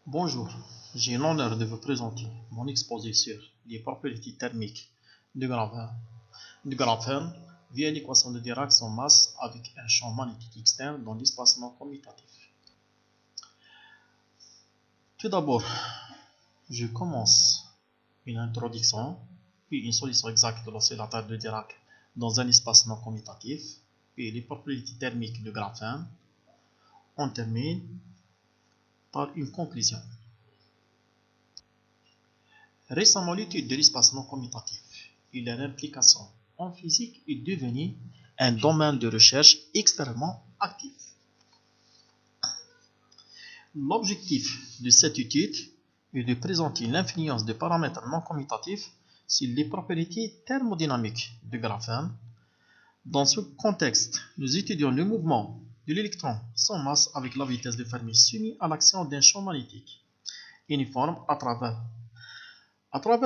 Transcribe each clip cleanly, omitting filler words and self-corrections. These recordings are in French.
Bonjour, j'ai l'honneur de vous présenter mon exposé sur les propriétés thermiques du graphène via l'équation de Dirac sans masse avec un champ magnétique externe dans l'espacement commutatif. Tout d'abord, je commence une introduction, puis une solution exacte de l'oscillateur de Dirac dans un espacement commutatif, puis les propriétés thermiques du graphène. On termine par une conclusion. Récemment, l'étude de l'espacement commutatif et leur implication en physique est devenue un domaine de recherche extrêmement actif. L'objectif de cette étude est de présenter l'influence des paramètres non commutatifs sur les propriétés thermodynamiques du graphène. Dans ce contexte, nous étudions le mouvement de l'électron sans masse avec la vitesse de Fermi soumis à l'action d'un champ magnétique uniforme à travers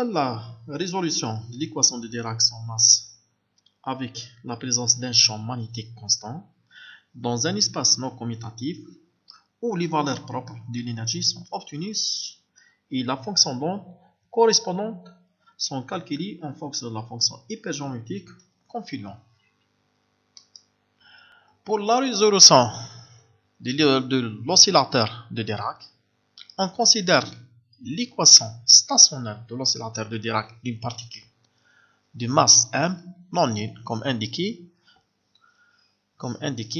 la résolution de l'équation de Dirac sans masse avec la présence d'un champ magnétique constant dans un espace non commutatif où les valeurs propres de l'énergie sont obtenues et la fonction d'onde correspondante sont calculées en fonction de la fonction hypergéométrique confluente. Pour la résolution de l'oscillateur de Dirac, on considère l'équation stationnaire de l'oscillateur de Dirac d'une particule de masse m non nulle comme indiqué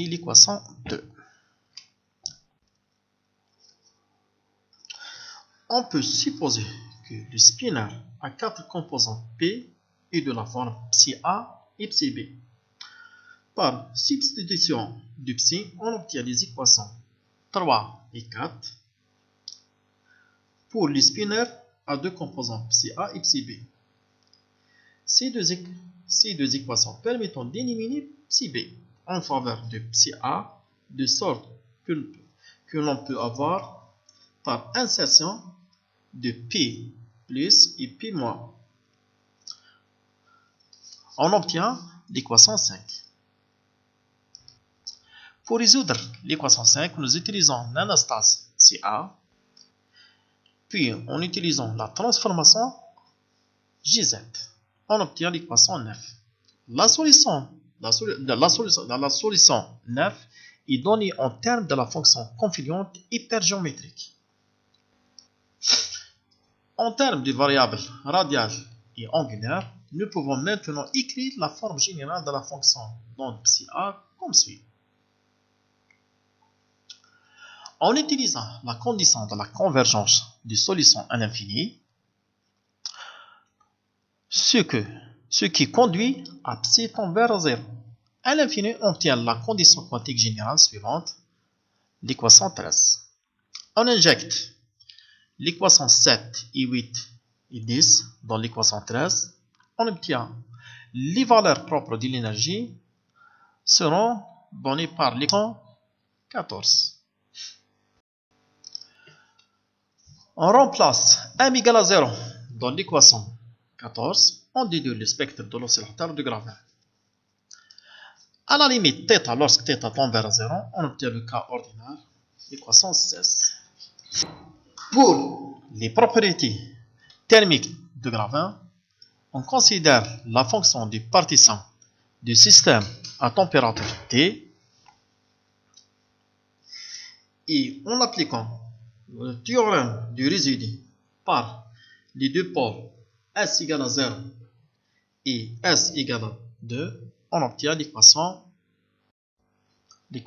l'équation 2. On peut supposer que le spinner a 4 composantes P et de la forme psi A et psi B. Par substitution du psi, on obtient les équations 3 et 4 pour le spinner à 2 composantes psi A et psi B. Ces deux équations permettent d'éliminer psi B en faveur de psi A, de sorte que l'on peut avoir par insertion de P plus et P moins. On obtient l'équation 5. Pour résoudre l'équation 5, nous utilisons l'anastase psi A, puis en utilisant la transformation JZ, on obtient l'équation 9. La solution 9 est donnée en termes de la fonction confluente hypergéométrique. En termes de variables radiales et angulaires, nous pouvons maintenant écrire la forme générale de la fonction d'onde psi A comme suit. En utilisant la condition de la convergence des solutions à l'infini, ce qui conduit à psi tend vers 0. À l'infini, on obtient la condition quantique générale suivante, l'équation 13. On injecte l'équation 7 et 8 et 10 dans l'équation 13. On obtient les valeurs propres de l'énergie seront données par l'équation 14. On remplace m égale à 0 dans l'équation 14. On déduit le spectre de l'oscillateur de graphène. À la limite θ, lorsque θ tend vers 0, on obtient le cas ordinaire, l'équation 16. Pour les propriétés thermiques de graphène, on considère la fonction du partition du système à température T et en appliquant le théorème du résidu par les deux pôles S égale à 0 et S égale à 2, on obtient l'équation 20.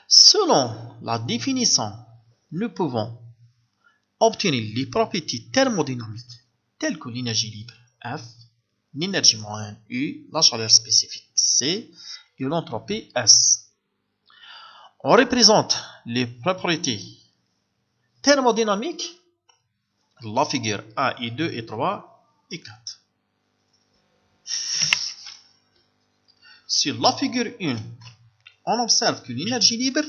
Selon la définition, nous pouvons obtenir les propriétés thermodynamiques telles que l'énergie libre F, l'énergie moyenne U, la chaleur spécifique C et l'entropie S. On représente les propriétés thermodynamiques, la figure 1 et 2 et 3 et 4. Sur la figure 1, on observe que l'énergie libre,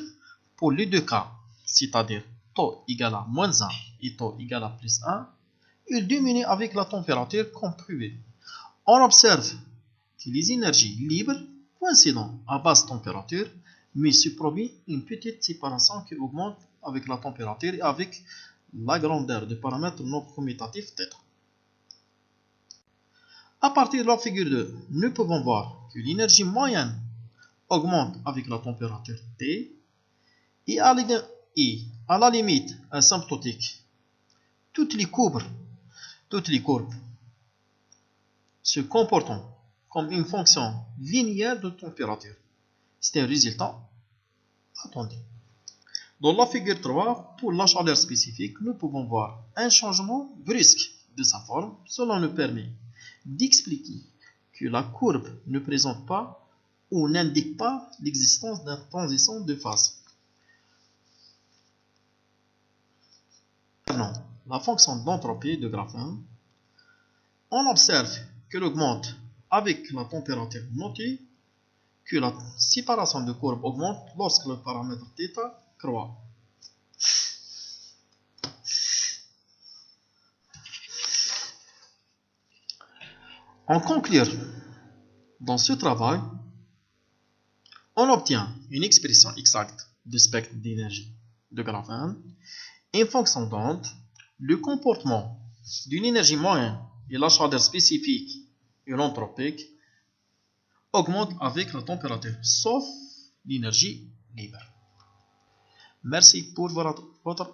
pour les deux cas, c'est-à-dire taux égale à moins 1 et taux égale à plus 1, il diminue avec la température comme prévu. On observe que les énergies libres coïncident à basse température, mais se produit une petite séparation qui augmente avec la température et avec la grandeur du paramètre non commutatif θ. À partir de la figure 2, nous pouvons voir que l'énergie moyenne augmente avec la température T et à la limite asymptotique, toutes les courbes se comportant comme une fonction linéaire de température. C'est un résultat attendu. Dans la figure 3, pour la chaleur spécifique, nous pouvons voir un changement brusque de sa forme. Cela nous permet d'expliquer que la courbe ne présente pas ou n'indique pas l'existence d'une transition de phase. Maintenant, la fonction d'entropie de graphène, on observe qu'elle augmente avec la température notée, que la séparation de courbes augmente lorsque le paramètre θ croît. En conclure, dans ce travail, on obtient une expression exacte du spectre d'énergie de graphène, une fonction d'onde, le comportement d'une énergie moyenne et la chaleur spécifique et l'entropique augmentent avec la température, sauf l'énergie libre. Merci pour votre